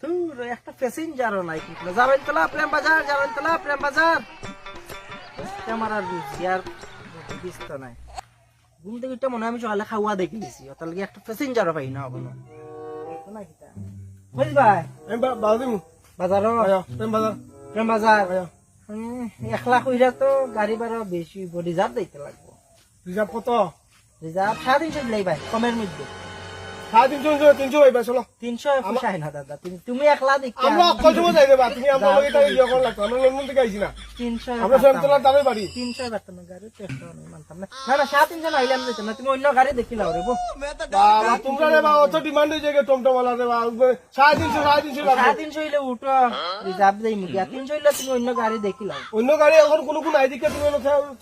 তোর একটা প্যাসেঞ্জারও নাই কি জারনতলা প্রেম বাজার জারনতলা প্রেম বাজার আমার আর বুঝছি আর বুঝতে নাই ঘুম থেকে উঠে মনে হয় আমি সকালে খাওয়া দেখে দিছি তার লাগে একটা প্যাসেঞ্জারও পাই না এখনো না কিটা বুঝ ভাই আমি বাজার বাজারও প্রেম বাজার প্রেম বাজার 1 লাখ হইরা তো গাড়ি ভাড়া বেশি রিজার্ভ দিতে লাগবে রিজার্ভ কত রিজার্ভ 350 দিলেই ভাই কমের মধ্যে 350 ভাই চলো 300 পোষায় না দাদা তুমি 1 লাখ দিকে আমরা কত সময় যাই দেবা তুমি আমরা লগে তাই ইয়া করা লাগতো আমরা লন্ডন থেকে আইছি না 300 আমরা ফেমতলার দামে বাড়ি 300 বাড়তো না গাড়ি চেষ্টা আমি মানতাম না না 350 আইলাম দিতে না তুমি অন্য গাড়ি দেখিলাও রে বো বাবা তোমরা রে বাবা অত ডিমান্ড হয়ে যায় টমটমওয়ালা রে বাবা 350 লাগবে 350 হইলে উঠো রিজার্ভ দেই মুগিয়া 300 হইলে তুমি অন্য গাড়ি দেখিলাও অন্য গাড়ি এখন কোনো কোন আইডিকে তুমি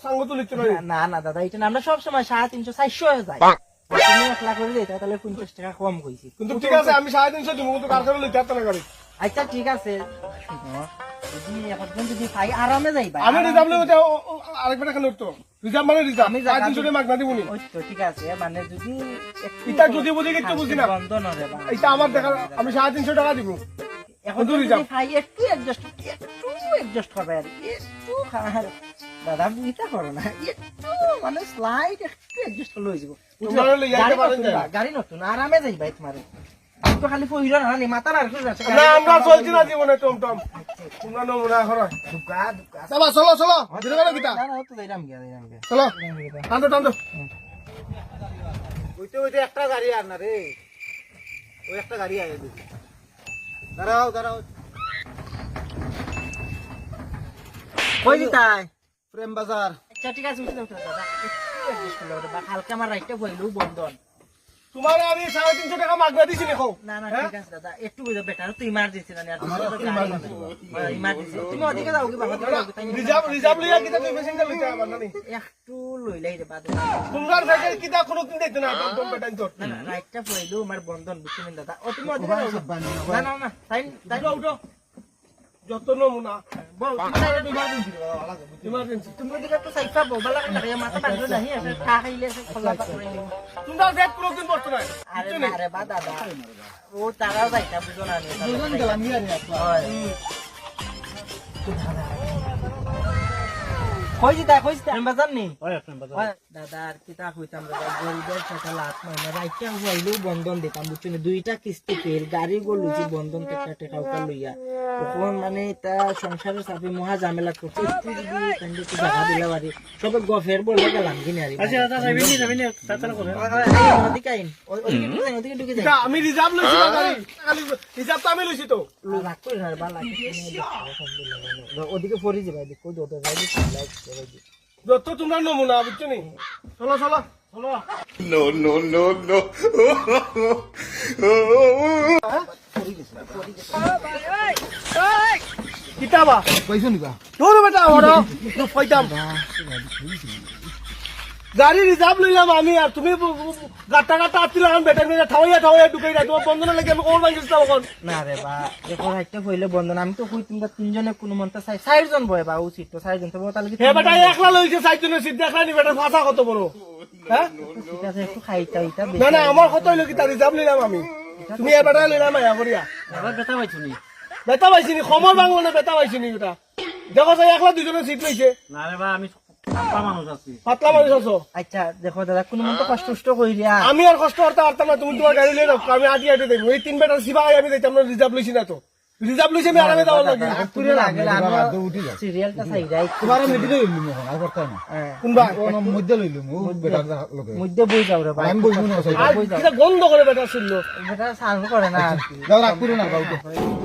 সঙ্গ তো লিখতে পারি না না দাদা এটা না, আমরা সব সময় 350 400 যাই তুমি 1 লাখ করে দিতে তাহলে 50 টাকা কম কইছি কিন্তু ঠিক আছে আমি 350 দিব কিন্তু কার কাছে লইতে পারতে না গাড়ি আচ্ছা ঠিক আছে যদি এখন যদি পাই আরামে যাইবা আমি রিজার্ভ লইতে আরেকবার কেন উঠতো রিজার্ভ মানে রিজার্ভ আমি 350 টাকা মাগনা দিবনি ওই তো ঠিক আছে মানে যদি এটা যদি বুঝি কিছু বুঝি না বন্ধ না রে বাবা এটা আমার দেখা আমি 350 টাকা দিব এখন যদি পাই একটু অ্যাডজাস্ট করবে আর একটু দাদা বুঝতে পারো না একটু মানে স্লাইড একটু অ্যাডজাস্ট লই যাব তোমরা লই যাইতে পারেন গাড়ি নতুন আরামে যাইবা তোমারে তো খালি পইরা না নি মাথার আর কিছু আছে না আমরা চলছি না জীবনে টমটম তোমরা নমুনা করো দুকা চলো চলো চলো ধীরে ধীরে গিতা না না তো যাইরাম গিয়া চলো টানো টানো ওইতে ওইতে একটা গাড়ি আর না রে ওই একটা গাড়ি আয় দেখি দাঁড়াও দাঁড়াও কই দিতাই প্রেম বাজার আচ্ছা ঠিক আছে উঠে দাও দাদা একটু অ্যাডজাস্ট করলে বা হালকা আমার রাইটটা বইলো বন্ধন তোমার আমি 350 টাকা মাগনা দিছি দেখো না না ঠিক আছে দাদা একটু বুঝে বেটার তো ইমার্জেন্সি না ইমার্জেন্সি তুমি ওদিকে যাও কি বাবা রিজার্ভ লইয়া কিতা তুমি প্যাসেঞ্জার লইতে পারবা না একটু লইলাই রে বাদ তোমরা ফেকে কিতা কোনো কিন দিতে না টমটম বেটাইন তো না না রাইটটা বইলো আমার বন্ধন বুঝছেন দাদা ও তুমি ওদিকে যাও না না না তাই উঠো যত নমুনা বল ইমার্জেন্সি তুমি ওদিকে তো সাইফা বলা না রে মাথা বাঁধো না আছে খা খাইলে খোলা পাকড়ে তোমরা ব্যাগ কোনো দিন পড়তো না আরে না রে বা দাদা ও তারাও যাইতা বুঝো না দুজন গেলাম ইয়া রে কইছিতা আমি বাজার নি দাদা আর কিতা কইতাম দাদা গরিবের টাকা লাখ মাইনা রাইটা হইলো বন্ধন দিতাম বুঝছেন দুইটা কিস্তি পেল গাড়ি গলুছি বন্ধন টাকা উঠা লইয়া তখন মানে এটা সংসারের চাপে মহা ঝামেলা করছে একটু যদি কন্ডিতে জায়গা দিলা বাড়ি সবে গফের বলে গেলাম কিনে আরি আচ্ছা দাদা যাবেনি তাড়াতাড়ি করে ওদিকে আইন ওদিকে ঢুকে যাই আমি রিজার্ভ লইছি না গাড়ি খালি রিজার্ভ তো আমি লইছি তো লাগ করে না বালা ওদিকে ফরি যাবে দেখো দোতো যাই যত তোমরা নমুনা বুঝছো নি চলো চলো চলো No. কিতাবা কইছো নিবা তোর বেটা ওরা কইতাম গাড়ি রিজার্ভ লইলাম আমি আর তুমি গাটা গাটা আতিলা আমি বেটা নিয়ে ঠাওয়া ঢুকাই না তোমার বন্ধ না লাগে আমি কোন বাঙ্গিস না এখন না রে বা দেখো হাইটা হইলে বন্ধন আমি তো কই তোমরা তিনজনে কোন মনটা চাই 4 জন বয় বা উচিত তো 4 জন তো তাহলে কি হে বেটা একলা লইছে চাইজনে সিট দেখানি বেটা ফাঁসা কত বড় হ্যাঁ ঠিক আছে একটু খাইটা ইটা না না আমার কত হইলো কি তার রিজার্ভ লইলাম আমি তুমি এ বেটা লইলাম আয়া করিয়া আবার বেটা পাইছো নি বেটা পাইছি নি খমর বাংলো না বেটা পাইছি নি বেটা দেখো যাই একলা দুজনে সিট লইছে না রে বা আমি পাতলা মানুষ আছি পাতলা মানুষ আছো আচ্ছা দেখো দাদা কোন মন তো কষ্ট কইরিয়া আমি আর কষ্ট করতে পারতাম না তুমি তোমার গাড়ি লই রাখো আমি আটি দেখবো এই 3 বেটার সিবাই আমি যাইতাম না রিজার্ভ লইছি না তো রিজার্ভ লইছি আমি আরামে যাওয়ার লাগে পুরো লাগে সিরিয়ালটা চাই যাই তোমার মিডিলে লইলুম এখন আর করতে না কোনবা কোন মধ্যে লইলুম ও বেটার লগে মধ্যে বই যাও রে ভাই আমি বইবো না আর কিটা গন্ধ করে বেটা শুনলো বেটা সার্ভ করে না যাও রাখ পুরো না বাউকে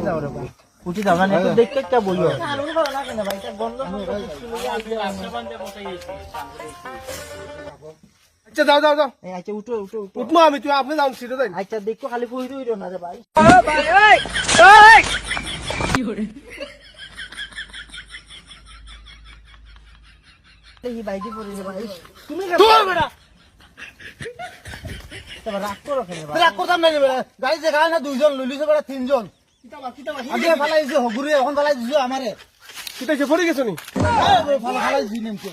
যাও রে ভাই উঠি দাও না একটু দেখতে একটা বইও সার্ভ করে না কেন ভাই এটা বন্ধ আচ্ছা যাও আচ্ছা উঠো উঠমো আমি তুই আপনি যাও সিটে যাই আচ্ছা দেখো খালি ফুই রইরো না রে ভাই এই বাইকে পড়ে রে ভাই তুমি তোর বেটা তোমার রাগ করো কেন ভাই রাখ করতাম না বেটা গাড়ি যে গায় না দুইজন লইলিছে বেটা তিনজন কিটা আগে ফালাইছে হগুরে এখন ফালাই দিছো আমারে কিটা পড়ে গেছো নি ফালাইছি নেমকে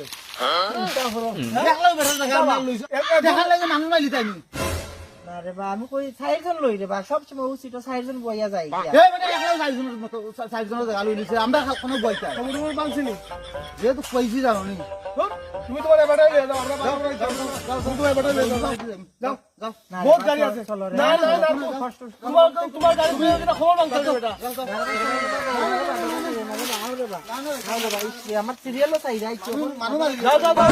দেখলাম বেটা দেখা লইছো দেখা লাগে মানুষ নাই লিতাইনি না আরে বা আমি কই 4 জন লই রে বা সব সময় উচিত 4 জন বইয়া যায় এই মানে একলা চারজনের মতো চারজনের জায়গা লই নিছে আমরা কোনো বইতা তুমি বাংছিনি যেহেতু কইছি জানো নি তুমি তোমার এবারে নিয়ে যাও আমরা তুমি এবারে নিয়ে যাও যাও যাও বহুত গাড়ি আছে চলো রে না না না তোমার গাড়ি নিয়ে যেটা খবর বাংছে বেটা আমার সিরিয়ালও চাই যাই মানুষ মারি যাও যাও যাও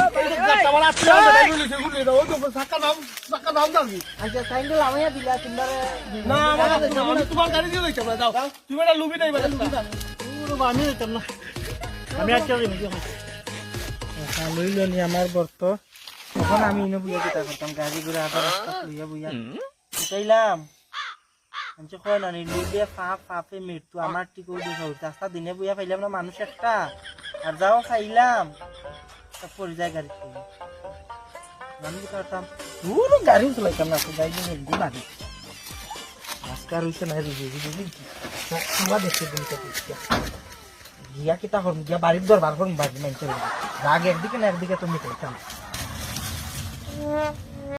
আমার আত্মীয় বেটা নিয়ে ঘুরে দাও ওই তো চাকা নাম যাবি আচ্ছা সাইন্ডেল আমায় দিলা তিনবারে না আমি তোমার গাড়ি দিয়ে যাইতাম না যাও তুমি এটা লুবি নাই বেটা আমি যেতাম না আমি আজকে লইল নি আমার বর্ত তখন আমি ইনো বুঝে কিতা করতাম গাড়ি ঘুরে আধা রাস্তা বুঝা বুঝা চাইলাম আমি কয় না নি লুবিয়া ফাপে মৃত্যু আমার টিকো দেখা হইতে রাস্তা দিনে বুঝা পাইলাম না মানুষ একটা আর যাও চাইলাম পরে যায় গাড়ি আমি কি করতাম পুরো গাড়ি চালাইতাম না তো যাই হেলদি লাগে আজকার হইছে না রে বুঝি তোমার দেখতে দিনটা গিয়া কিতা করুন গিয়া বাড়ির দরবার করুন বাড়ি মাইতে রাগ একদিকে না একদিকে তুমি কইতাম